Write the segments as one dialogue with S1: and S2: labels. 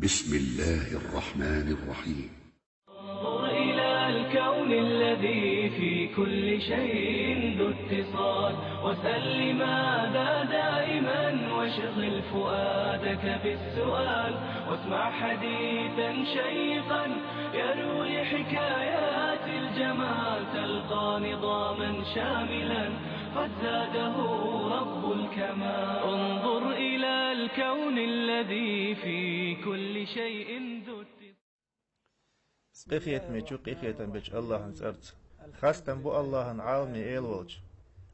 S1: بسم الله الرحمن الرحيم.
S2: انظر إلى الكون الذي في كل شيء ذو اتصال، واسأل لماذا دائما، واشغل فؤادك بالسؤال، واسمع حديثا شيقا يروي حكايات الجمال، تلقى نظاما شاملا قد زاده رب الكمال. انظر إلى الكون الذي في كل شيء ذو اتصال.
S3: قيخيت ميچو قيخيتن بيج الله انسرت خاستن بو الله عالمي ايل ولج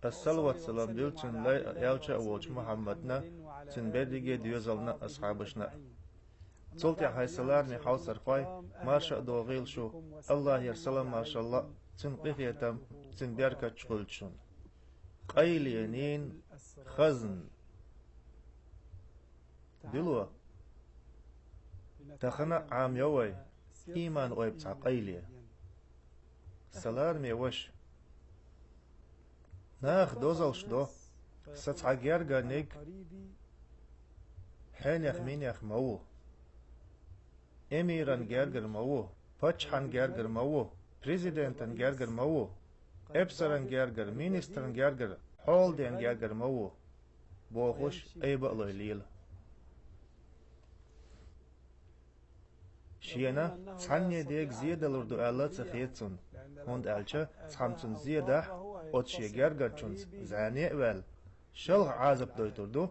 S3: الصلوات سلام دلتن لا يوچا ولج محمدنا تن بديگه ديوزلنا اصحابشنا تولتي هاي سلار مي حوصر خواي ما شاء دو غيل شو الله يرسلم ما شاء الله تن قيخيتم تن بيركا چولچون قيلينين خزن دلوا تخنا عام يوي إيمان ويبتع قيلية سلار ميوش ناخ دوزلش دو ستع جرجا نيك حين مين يخ مو اميران جرجر مو باتشان جرجر مو بريزيدنتن جرجر مو ابسران جرجر مينسترن جرجر هولدين جرجر مو بوخوش اي بقلو ليل شينا ثانية ديك زيادة لردو ألا تخيتون هند ألشا تخمتون زيادة أتشي جرجرشون زاني أول شلغ عازب دويتردو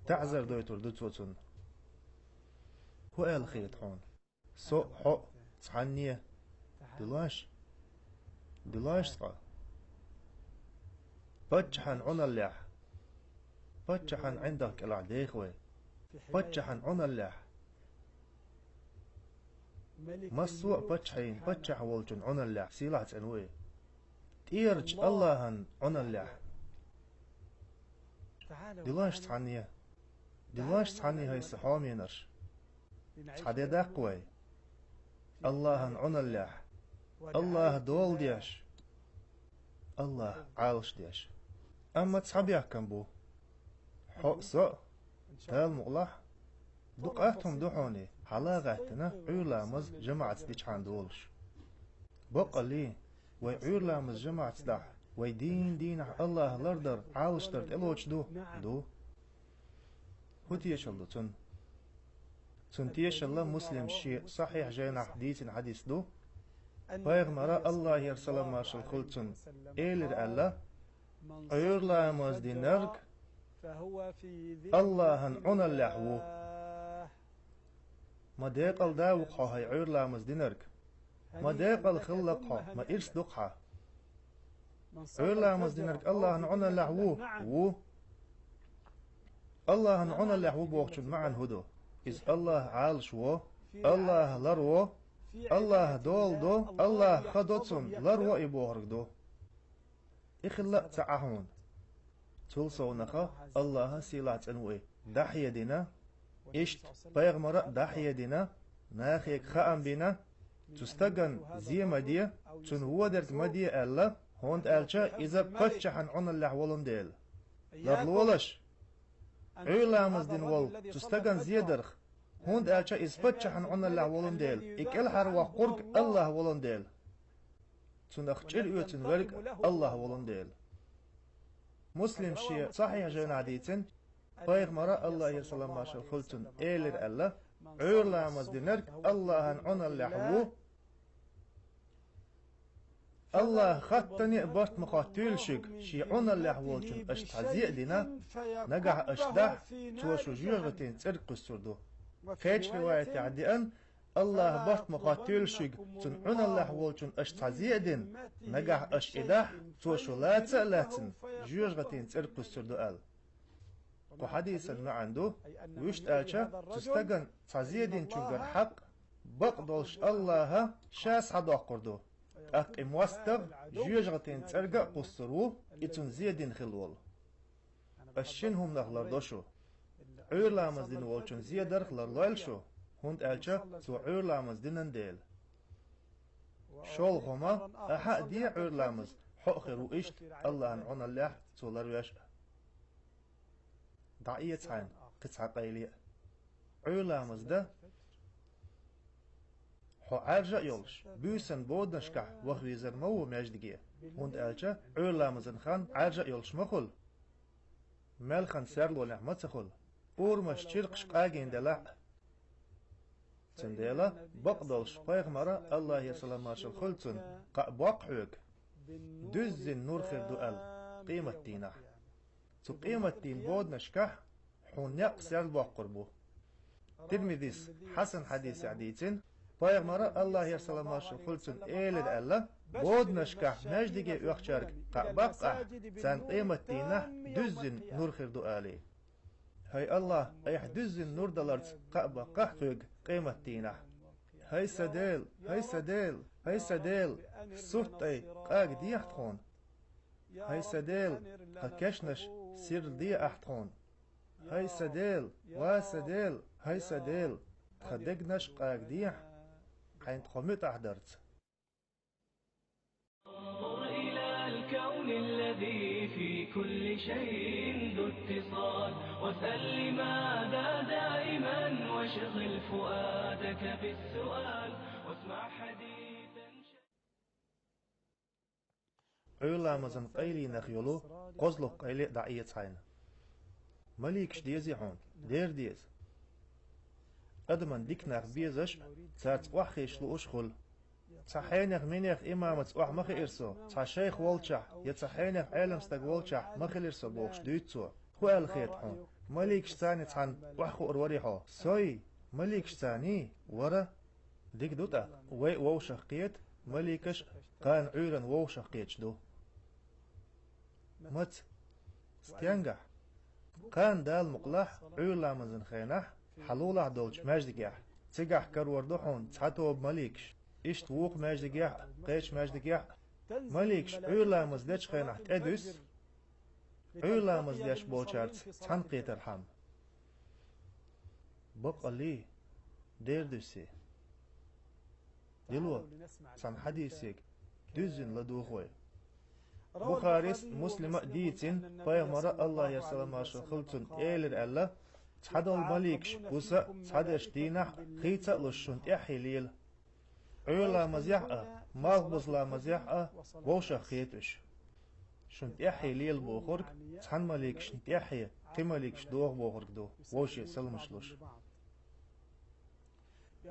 S3: تعزر دويتردو توتون هو الخيط هون سو حق ثانية دلاش سقا بجحن عنا اللح بجحن عندك العديخوي بجحن عنا اللح مسوء بچحين بچح ولجن عنا اللح سيلات انوي تيرج اللهن عنا اللح دلاش تعني هاي سحامينرش تحدي داقوي اللهن عنا اللح الله دول ديش الله عالش ديش اما تصحبيح كان بو حق سوء تال مغلح دقاتهم دحوني حلاغاتنا عولامز جماعة ديش عندولش بقى لي وعولامز جماعة دح ويدين الله لردر عالشتر تلوش دو هو تيش الله تن تيش الله مسلم شيء صحيح جينا حديث دو بايغمرا الله يرسل مارشل خلتن إيلر الله عولامز دي نرق اللهن عنا اللحو ما ديقل داوقها هاي عير لامز دينرك ما ديقل خلقها ما إرس دقها عير لامز دينرك الله نعنا لحوو الله نعنا لحوو بوغشن معن هدو إذ الله عال شو الله لرو الله دول دو الله خدوتسن لرو إبوغرك دو إخلا تعهون تلصونخا الله سيلات انوي دحية دينا إشت بيغمرا دحية دينا ناخيك خام بينا تستغن زي مدية تن هو درت مدية ألا هوند ألشا إذا بتشحن عن الله ولن ديل لرلولش عيلامز دين ول تستغن زي درخ هوند ألشا إذا بتشحن عن الله ولن ديل إكل حروا قرق الله ولن ديل تن أخجر يوتن ورق الله ولن ديل مسلم شيء صحيح جون عديتن بايغمرا الله يرسلم ماشل خلتن إيلر الله عيرلامز دينرك الله عنا اللحو الله خطني بارت مقاتل شك شي عنا اللحو جن اشتعزيء دينا نقع اشتاح توشو جيغتين ترق السردو خيج رواية عديان الله بارت مقاتل شك تن عنا اللحو جن اشتعزيء دين نقع اشتاح توشو لاتن جيغتين ترق السردو قال وحديثا ما عنده ويشت ألشا تستغن تزيدين تشنجر حق بقدلش الله شاس حدا قردو أقيم وستغ جيجغتين ترقى قصرو إتن زيدين خلول أشينهم نغلر دوشو عير لامز دين والچن زيدر خلر لويلشو هند ألشا تو عير لامز دينن ديل شول هما أحق دي عير لامز حق خيرو إشت الله عنا الله تولر ويش دعية عن قطعة قيلية عولامز ده حو عرجة يولش بوسن بودنشكح وخويزر مو مجدگيه und elche ölamızın khan عرجة يولش مخل ملخن سرلو نعمت سخل أورمش چرقش قاگين دلع تنديلا بقدلش پیغمرا الله يسلماش الخلصن قبق حوك دزن نور خير دوال قيمة دينه تو قيمة دين بودنشكح حون يقسر بقربو ترمذيس حسن حديث عديتين پیغمبر الله يسلماش الخلصن ايلد الله بودنشكح نجدگي يخشارك قبق سان قيمة دينه دزن نور خير دوالي هاي الله ايح دزن نور دلارت قبق حوك قيمة دينه هاي سديل هاي سديل هاي سديل صوت اي قاق دي احتخون هاي سديل قكشنش سير دي احتخون هاي سديل واسديل هاي سديل خدقنش قاق دي حين تخمت احدرت
S2: انظر إلى الكون الذي في كل شيء ذو اتصال واسأل لماذا دائما واشغل فؤادك بالسؤال واسمع حديثا
S3: عيلامızın qaylinak yolu qozluq qayli da'iyet sayın. Malikş diyezi hon, der diyez. Adman diknak biyezaş, tsat wahishlu ushkhul. Tsahaynaq minaq imamat wah makh irso, tshaykh wolcha, ya tsahaynaq alamstag wolcha makh irso box duitso. Khwal khayt hon. Malikş tsani tsan wah urwariho. Soy Malikş tsani wara dikduta way waw shaqiyat Malikش قان عيرن وو شقيتش دو مت ستيانجح قان دال مقلح عيلا مزن خينح حلولا دولش مجدقيح تيجح كروردوحون تحتو بمليكش اشت ووق مجدقيح قيش مجدقيح مليكش عيلا مزدش خينح تأدوس عيلا مزدش بوشارت تنقيتر حم بقى لي ديردوسي دلو سان حديثك دزن لدوخوي بخاريس مسلمة ديتين پیغمبر الله يسلماش خلطن ايلر الله تحدل مليكش بوسا تحدش دينح خيطة لشون احيليل عيلا مزيحة مغبز لا مزيحة ووشا خيطش شون احيليل بوخورك تحن مليكش احي قمليكش دوغ بوخورك دو ووشي سلمشلوش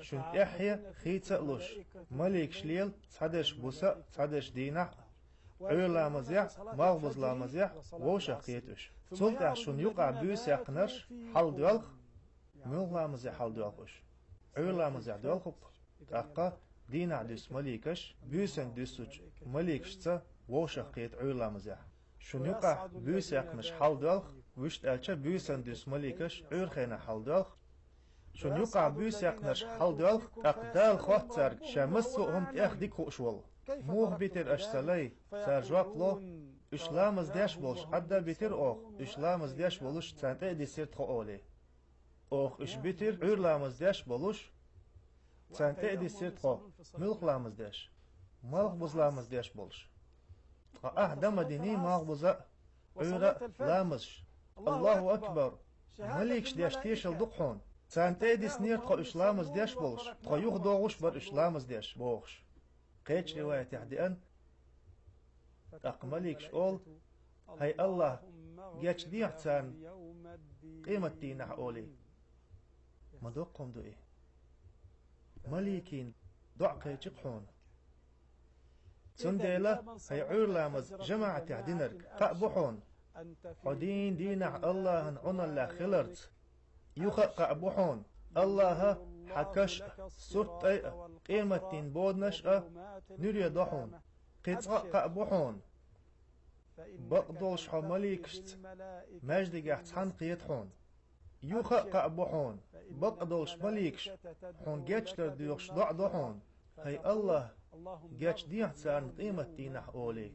S3: شون احيا خيطة لوش مليك شليل تصدش بوسا تصدش دينح عيلا مزيح مغبز لا مزيح ووشا خيطش صلت شون يقع بيوس يقنرش حل دوالخ ملغ لا مزيح حل دوالخش عيلا مزيح دوالخب تاقا دينح دوس مليكش بيوسن دوسوش مليكشتا ووشا خيط عيلا مزيح شون يقع بيوس يقنش حل دوالخ وشت الچا بيوسن دوس مليكش عير خينا حل دوالخ شون يقع بيوس يقنش حل دوالخ اقدال خوات سارك شامسو هم تأخدي كوشول موغ بيتر اشتالي سار جواب لو اشلامز ديش بولش عدا بيتر اوخ اشلامز ديش بولش تانتي دي سيرت خو اولي اوخ اش بيتر عيرلامز ديش بولش تانتي دي سيرت خو ملخ لامز ديش ملخ بوزلامز ديش بولش اهدم ديني ملخ بوزا عيرا لامزش الله اكبر مليكش ديش تيشل دقحون سانتي دي سنير تخو إسلامز ديش بولش تخو يوخ دوغوش بر إسلامز ديش بوغش قيتش رواية تحديان أقمليكش أول هاي الله جاتش ديح تسان قيمة دينح أولي ما دوقهم دو إيه مليكين دع قيتش قحون سنديلا هاي عور لامز جماعة تحدينرك قابوحون حدين دينح الله عنا الله خلرت يخق أبوحون الله حكش صرت قيمة بودنش نريد ضحون قطع أبوحون بقدوش حمليكشت مجد جحت حن قيتحون يخق أبوحون بقدوش مليكش حون جاتش لرديوش ضع ضحون هاي الله جاتش ديحت سان قيمة دينح أولي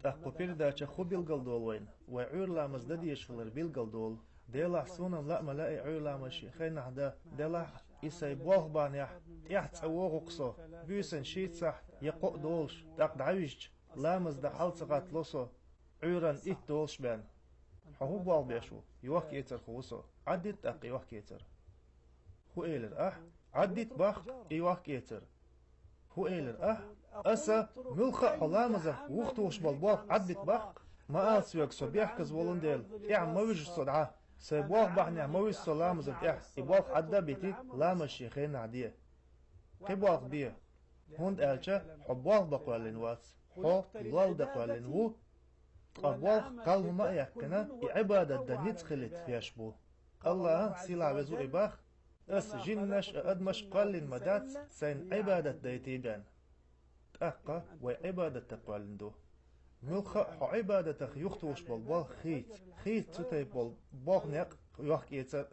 S3: تحقو بيردا چخو بيلقلدول وين وعير لامز دديش فلر بيلقلدول ديلا سونا لا ملاقي عير لامشي خينا حدا ديلا إساي بوغ بانيح يحت أوغ قصو بيسن شيت صح يقو دولش تاق دعويش لامز دا حال سقات لوسو عيران إيه دولش بان حهو بوال بيشو يوح كيتر خوصو عدد تاق يوح كيتر هو إيلر عديت باخ إيواك كيتر هو إيلر أسا ملخا حلامزة وقتوش بالباخ عديت باخ ما ألسويك صبيح كزولون ديل مويج صدعة سيبواخ بحني مويج سلامزة إبواخ عدا بيتي لام الشيخين عدية قبواخ بيه هند ألشا حبواخ بقوالين واس حو ضال دقوالين هو أبواخ قال ما يحكنا عبادة دنيت خلت فيشبو الله سيلا وزو إباخ أس جنش أدمش قال مدات سين عبادة ديتيبان تأقى وعبادة تقوالندو ملخ عبادة يختوش بالبال خيت ستي بالبال نق يحكي يتر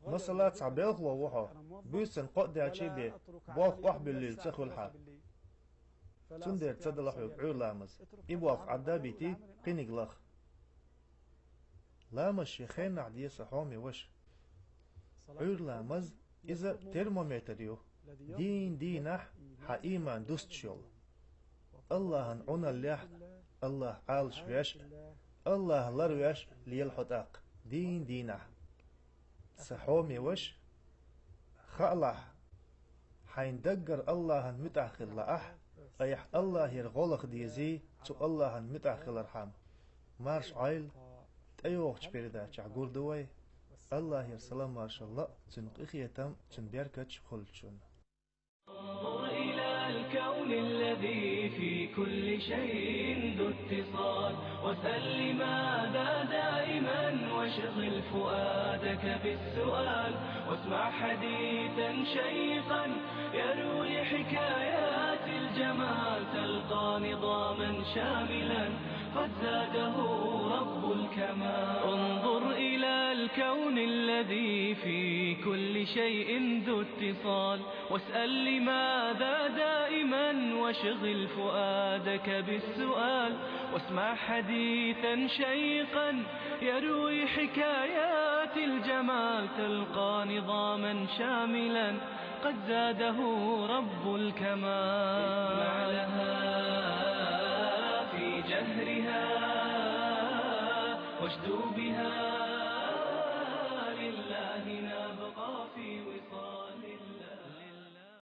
S3: مثلا تعبير لوحة بيسن قد دعشي بي باخ واح بالليل تخلها تندر تدلح يبعو لامز إبواخ عدا بيتي قينيقلخ لامز شيخين عدي سحومي وش عور لامز إذا ترمومتريو دينح حإيمان دوستشيول الله عنا الليح الله عالش ويش الله لرويش ليلحطاق دينح سحومي وش خالح حين دقر الله متأخر لأح أيح الله يرغلق ديزي تو الله متأخر رحم مارش عيل تأيوغ شبيردا شعقور دوي الله يرسلام ما شاء الله تنقخ يتم تنبيركتش خلتشون
S2: انظر إلى الكون الذي في كل شيء ذو اتصال وسل لماذا دائما واشغل فؤادك بالسؤال واسمع حديثا شيقا يروي حكايات الجمال تلقى نظاما شاملا قد زاده رب الكمال انظر إلى الكون الذي في كل شيء ذو اتصال واسأل لماذا دائما واشغل فؤادك بالسؤال واسمع حديثا شيقا يروي حكايات الجمال تلقى نظاما شاملا قد زاده رب الكمال اسمع لها في جهرها واشدو بها